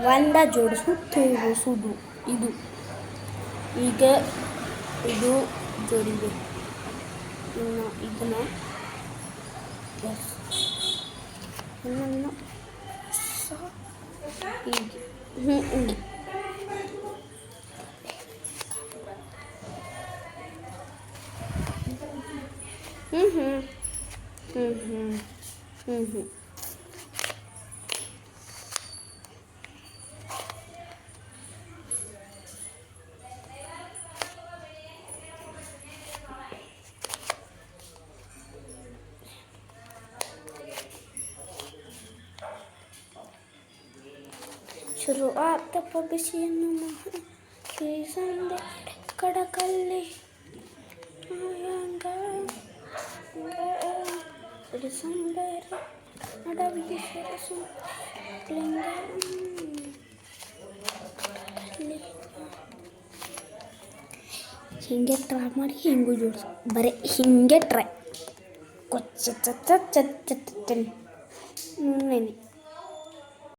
ಒಂದ ಜೋಡಿಸು ತಿರುಗಿಸುವುದು. ಇದು ಈಗ ಇದು ಜೋಡಿಬೇಕು. ಇನ್ನು ಇದನ್ನು ಇನ್ನೊಂದು ಹೀಗೆ ಶುರು ಆತಪ್ಪ ಬಿಸಿಯನ್ನು ಸಂದೆ ಕಡಕಲ್ಲಿ ಡಿಸೆಂಬರ್ ಅಡವಿಗೆ ಸರಸು ಹಿಂಗೆ ಟ್ರೈ ಮಾಡಿ ಹಿಂಗೂ ಜೋಡಿಸು. ಬರೀ ಹಿಂಗೆ ಟ್ರೈ ಕೊಚ್ಚ